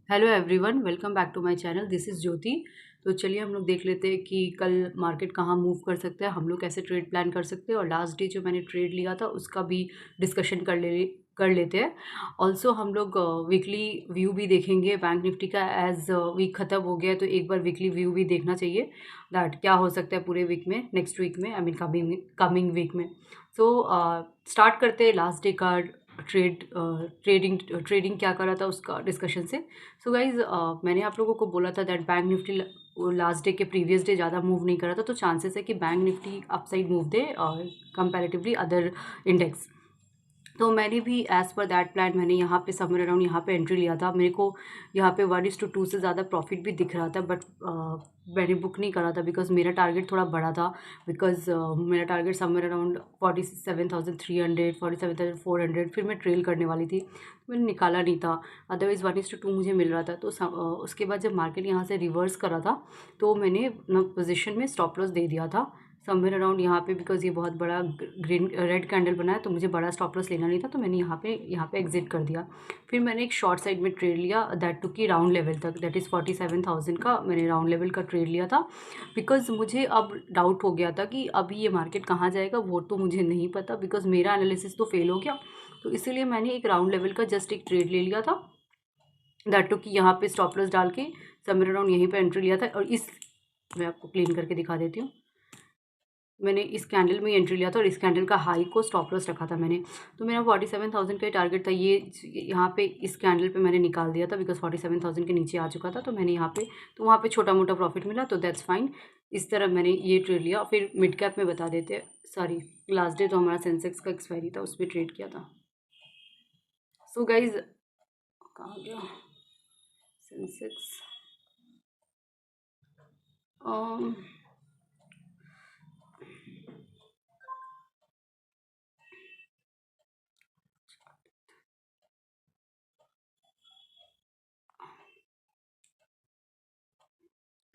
Hello everyone, welcome back to my channel. This is Jyoti. तो चलिए हम लोग देख लेते हैं कि कल मार्केट कहाँ मूव कर सकता है, हम लोग कैसे ट्रेड प्लान कर सकते हैं और लास्ट डे जो मैंने ट्रेड लिया था उसका भी डिस्कशन कर लेते हैं। ऑल्सो हम लोग वीकली व्यू भी देखेंगे बैंक निफ्टी का। एज वीक ख़त्म हो गया है तो एक बार वीकली व्यू भी देखना चाहिए दैट क्या हो सकता है पूरे वीक में, नेक्स्ट वीक में, आई मीन कमिंग वीक में। सो स्टार्ट करते हैं लास्ट डे का ट्रेडिंग क्या करा था उसका डिस्कशन से। सो गाइज मैंने आप लोगों को बोला था that bank Nifty last day के प्रीवियस डे ज़्यादा मूव नहीं करा था, तो चांसेस है कि बैंक निफ्टी अपसाइड मूव दे कंपैरेटिवली अदर इंडेक्स। तो मैंने भी एज़ पर दैट प्लान मैंने यहाँ पे समवेयर अराउंड यहाँ पे एंट्री लिया था। मेरे को यहाँ पे 1:2 से ज़्यादा प्रॉफिट भी दिख रहा था, बट मैंने बुक नहीं करा था बिकॉज मेरा टारगेट थोड़ा बड़ा था। बिकॉज मेरा टारगेट समवेयर अराउंड 47,300 47,400 फिर मैं ट्रेल करने वाली थी, तो मैंने निकाला नहीं था। अदरवाइज़ 1:2 मुझे मिल रहा था। तो उसके बाद जब मार्केट यहाँ से रिवर्स करा था तो मैंने पोजिशन में स्टॉप लॉस दे दिया था समवेयर अराउंड यहाँ पे, बिकॉज ये बहुत बड़ा ग्रीन रेड कैंडल बना है तो मुझे बड़ा स्टॉप लॉस लेना नहीं था, तो मैंने यहाँ पे एग्जिट कर दिया। फिर मैंने एक शॉर्ट साइड में ट्रेड लिया दैट टू की राउंड लेवल तक, दैट इज़ 47,000 का मैंने राउंड लेवल का ट्रेड लिया था। बिकॉज मुझे अब डाउट हो गया था कि अभी ये मार्केट कहाँ जाएगा वो तो मुझे नहीं पता, बिकॉज मेरा एनालिसिस तो फेल हो गया। तो इसीलिए मैंने एक राउंड लेवल का जस्ट एक ट्रेड ले लिया था दैट टू कि यहाँ पे स्टॉप लॉस डाल के समवेयर अराउंड यहीं पे एंट्री लिया था। और इस मैं आपको क्लीन करके दिखा देती हूँ। मैंने इस कैंडल में एंट्री लिया था और इस कैंडल का हाई को स्टॉप लॉस रखा था मैंने। तो मेरा 47,000 का ही टारगेट था। ये यहाँ पे इस कैंडल पे मैंने निकाल दिया था बिकॉज 47,000 के नीचे आ चुका था, तो मैंने यहाँ पे तो वहाँ पे छोटा मोटा प्रॉफिट मिला, तो दैट्स फाइन। इस तरह मैंने ये ट्रेड लिया। फिर मिड कैप में बता देते हैं, सॉरी लास्ट डे तो हमारा सेंसेक्स का एक्सपायरी था, उस पर ट्रेड किया था। सो गाइज कहाँ गया सेंसेक्स।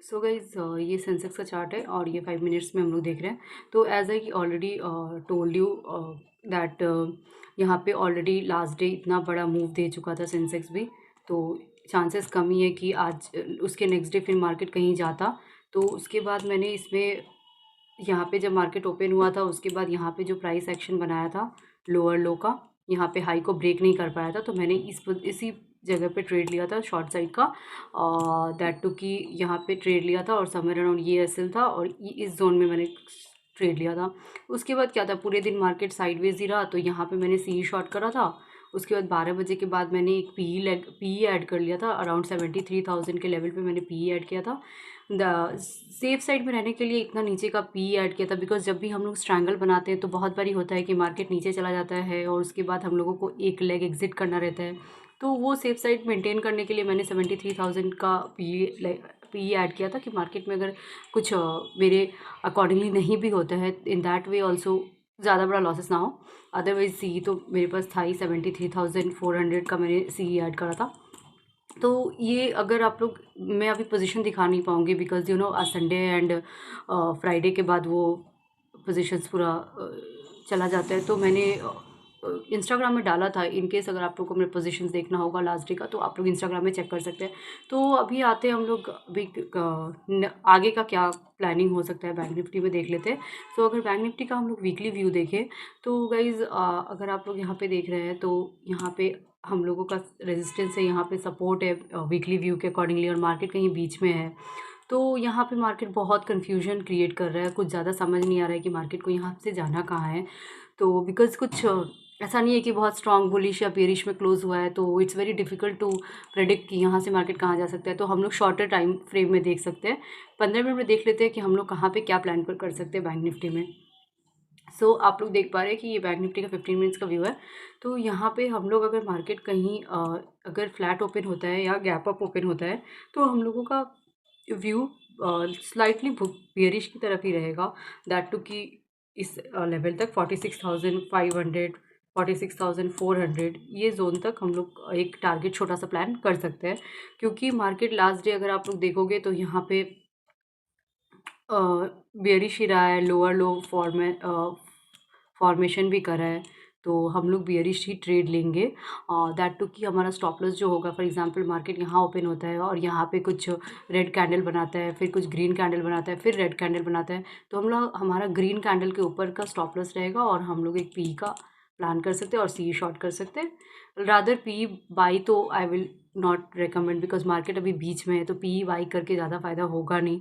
सो गाइज ये सेंसेक्स का चार्ट है और ये 5 मिनट्स में हम लोग देख रहे हैं। तो as I already told you that यहाँ पे ऑलरेडी लास्ट डे इतना बड़ा मूव दे चुका था सेंसेक्स भी, तो चांसेस कम ही है कि आज उसके नेक्स्ट डे फिर मार्केट कहीं जाता। तो उसके बाद मैंने इसमें यहाँ पे जब मार्केट ओपन हुआ था उसके बाद यहाँ पे जो प्राइस एक्शन बनाया था लोअर लो का, यहाँ पे हाई को ब्रेक नहीं कर पाया था, तो मैंने इसी जगह पे ट्रेड लिया था शॉर्ट साइड का दैट टू कि यहाँ पे ट्रेड लिया था और समवेयर अराउंड ये एसएल था और इस जोन में मैंने ट्रेड लिया था। उसके बाद क्या था, पूरे दिन मार्केट साइडवेज ही रहा, तो यहाँ पे मैंने सी शॉर्ट करा था। उसके बाद 12 बजे के बाद मैंने एक पीई ऐड कर लिया था अराउंड 73,000 के लेवल पे मैंने पीई ऐड किया था। द सेफ साइड में रहने के लिए इतना नीचे का पी ऐड किया था, बिकॉज जब भी हम लोग स्ट्रैंगल बनाते हैं तो बहुत बारी होता है कि मार्केट नीचे चला जाता है और उसके बाद हम लोगों को एक लेग एग्जिट करना रहता है। तो वो सेफ साइड मेंटेन करने के लिए मैंने 73,000 का पी ऐड किया था कि मार्केट में अगर कुछ मेरे अकॉर्डिंगली नहीं भी होता है इन दैट वे ऑल्सो ज़्यादा बड़ा लॉसेस ना हो। अदरवाइज सी तो मेरे पास था ही 73,400 का मैंने सी ऐड करा था। तो ये अगर आप लोग, मैं अभी पोजीशन दिखा नहीं पाऊँगी बिकॉज़ यू नो आज संडे एंड फ्राइडे के बाद वो पोजीशंस पूरा चला जाता है। तो मैंने इंस्टाग्राम में डाला था, इन केस अगर आप लोग को मेरे पोजीशंस देखना होगा लास्ट डे का तो आप लोग इंस्टाग्राम में चेक कर सकते हैं। तो अभी आते हैं हम लोग अभी आगे का क्या प्लानिंग हो सकता है बैंक निफ्टी में देख लेते हैं। तो अगर बैंक निफ्टी का हम लोग वीकली व्यू देखें तो गाइज़ अगर आप लोग यहाँ पे देख रहे हैं तो यहाँ पे हम लोगों का रेजिस्टेंस है, यहाँ पे सपोर्ट है वीकली व्यू के अकॉर्डिंगली, और मार्केट कहीं बीच में है। तो यहाँ पे मार्केट बहुत कन्फ्यूजन क्रिएट कर रहा है, कुछ ज़्यादा समझ नहीं आ रहा है कि मार्केट को यहाँ से जाना कहाँ है। तो बिकॉज़ कुछ ऐसा नहीं है कि बहुत स्ट्रॉन्ग बुलिश या बेरिश में क्लोज हुआ है, तो it's very difficult to predict कि यहाँ से मार्केट कहाँ जा सकता है। तो हम लोग शॉर्टर टाइम फ्रेम में देख सकते हैं, 15 मिनट में देख लेते हैं कि हम लोग कहाँ पे क्या प्लान कर सकते हैं बैंक निफ्टी में। सो आप लोग देख पा रहे हैं कि ये बैंक निफ्टी का 15 मिनट्स का व्यू है। तो यहाँ पे हम लोग अगर मार्केट कहीं अगर फ्लैट ओपन होता है या गैप अप ओपन होता है तो हम लोगों का व्यू स्लाइटली बियरिश की तरफ ही रहेगा, दैट टू कि इस लेवल तक 46,500 46,400 ये जोन तक हम लोग एक टारगेट छोटा सा प्लान कर सकते हैं। क्योंकि मार्केट लास्ट डे अगर आप लोग देखोगे तो यहाँ पे बेयरिश ही रहा है, लोअर लो फॉर्मेशन भी करा है। तो हम लोग बियरिश ही ट्रेड लेंगे। दैट टू कि हमारा स्टॉप लॉस जो होगा, फॉर एग्जांपल मार्केट यहाँ ओपन होता है और यहाँ पे कुछ रेड कैंडल बनाता है, फिर कुछ ग्रीन कैंडल बनाता है, फिर रेड कैंडल बनाता है, तो हम लोग हमारा ग्रीन कैंडल के ऊपर का स्टॉप लॉस रहेगा और हम लोग एक पी का प्लान कर सकते हैं और सी शॉर्ट कर सकते हैं। रादर पी बाई तो I will not recommend, because market अभी बीच में है, तो पी बाई करके ज़्यादा फ़ायदा होगा नहीं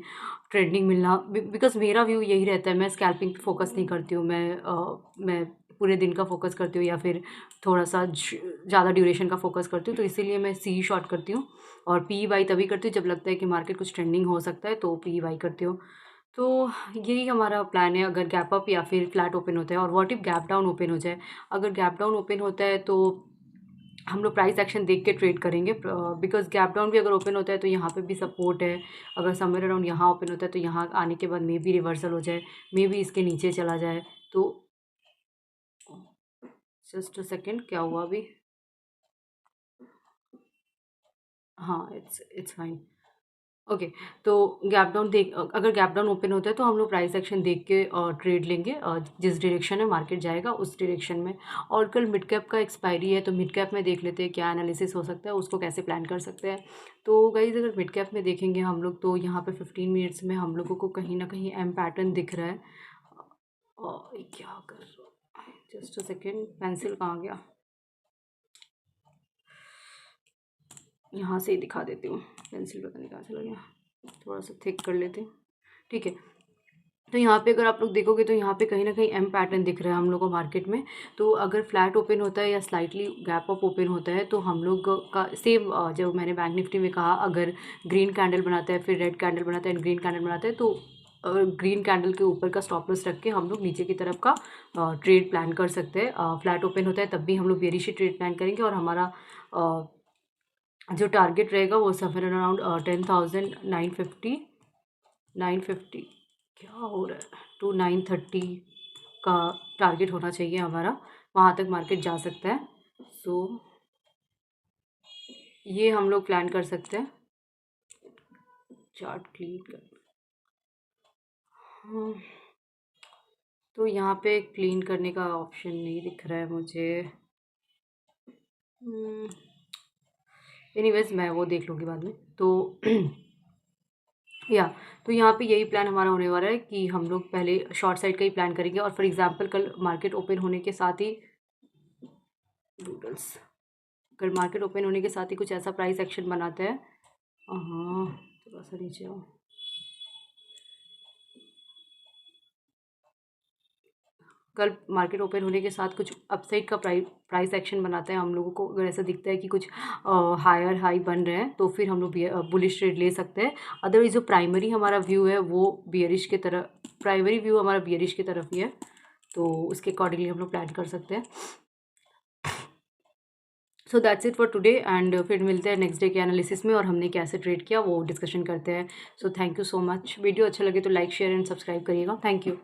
ट्रेंडिंग मिलना। बिकॉज मेरा व्यू यही रहता है, मैं स्कैल्पिंग पे फोकस नहीं करती हूँ, मैं पूरे दिन का फोकस करती हूँ या फिर थोड़ा सा ज़्यादा ड्यूरेशन का फोकस करती हूँ, तो इसीलिए मैं सी शॉर्ट करती हूँ और पी बाई तभी करती हूँ जब लगता है कि मार्केट कुछ ट्रेंडिंग हो सकता है, तो पी बाई करती हूँ। तो यही हमारा प्लान है अगर गैप अप या फिर फ्लैट ओपन होता है। और what if gap down open हो जाए? अगर गैप डाउन ओपन होता है तो हम लोग प्राइस एक्शन देख के ट्रेड करेंगे, बिकॉज गैप डाउन भी अगर ओपन होता है तो यहाँ पे भी सपोर्ट है। अगर समवेयर अराउंड यहाँ ओपन होता है तो यहाँ आने के बाद मे बी रिवर्सल हो जाए, मे बी इसके नीचे चला जाए। तो जस्ट अ सेकेंड, क्या हुआ अभी? हाँ, इट्स फाइन। ओके, तो गैप डाउन देख अगर गैप डाउन ओपन होता है तो हम लोग प्राइस एक्शन देख के ट्रेड लेंगे, जिस डायरेक्शन में मार्केट जाएगा उस डायरेक्शन में। और कल मिड कैप का एक्सपायरी है, तो मिड कैप में देख लेते हैं क्या एनालिसिस हो सकता है, उसको कैसे प्लान कर सकते हैं। तो गाइज अगर मिड कैप में देखेंगे हम लोग, तो यहाँ पे 15 मिनट्स में हम लोगों को कहीं ना कहीं एम पैटर्न दिख रहा है। क्या कर, जस्ट अ सेकेंड, पेंसिल कहाँ गया? यहाँ से ही दिखा देती हूँ, पेंसिल पता नहीं कहाँ चला गया, थोड़ा सा थिक कर लेते हैं। ठीक है, तो यहाँ पे अगर आप लोग देखोगे तो यहाँ पे कहीं ना कहीं एम पैटर्न दिख रहा है हम लोग को मार्केट में। तो अगर फ्लैट ओपन होता है या स्लाइटली गैप अप ओपन होता है तो हम लोग का सेम, जो मैंने बैंक निफ्टी में कहा, अगर ग्रीन कैंडल बनाता है, फिर रेड कैंडल बनाता है एंड ग्रीन कैंडल बनाता है, तो ग्रीन कैंडल के ऊपर का स्टॉप लॉस रख के हम लोग नीचे की तरफ का ट्रेड प्लान कर सकते हैं। फ्लैट ओपन होता है तब भी हम लोग बेरिश ट्रेड प्लान करेंगे और हमारा जो टारगेट रहेगा वो समवेयर अराउंड 10,950 क्या हो रहा है, टू 930 का टारगेट होना चाहिए हमारा, वहाँ तक मार्केट जा सकता है। सो ये हम लोग प्लान कर सकते हैं। चार्ट क्लीन कर, हाँ, तो यहाँ पे क्लीन करने का ऑप्शन नहीं दिख रहा है मुझे। एनीवेज मैं वो देख लूँगी बाद में। तो या तो यहाँ पे यही प्लान हमारा होने वाला है कि हम लोग पहले शॉर्ट साइड का ही प्लान करेंगे। और फॉर एग्जांपल कल मार्केट ओपन होने के साथ ही डूडल्स, कल मार्केट ओपन होने के साथ ही कुछ ऐसा प्राइस एक्शन बनाते हैं, हाँ थोड़ा सा नीचे आओ, कल मार्केट ओपन होने के साथ कुछ अपसाइड का प्राइस एक्शन बनाता है हम लोगों को, अगर ऐसा दिखता है कि कुछ हायर हाई बन रहे हैं तो फिर हम लोग बुलिश ट्रेड ले सकते हैं। अदरवाइज जो प्राइमरी हमारा व्यू है वो बियरिश की तरफ, प्राइमरी व्यू हमारा बियरिश की तरफ ही है, तो उसके अकॉर्डिंगली हम लोग प्लान कर सकते हैं। So that's it for today, and फिर मिलते हैं नेक्स्ट डे के एनालिसिस में और हमने कैसे ट्रेड किया वो डिस्कशन करते हैं। So thank you so much. Video अच्छा लगे तो लाइक शेयर एंड सब्सक्राइब करिएगा। Thank you.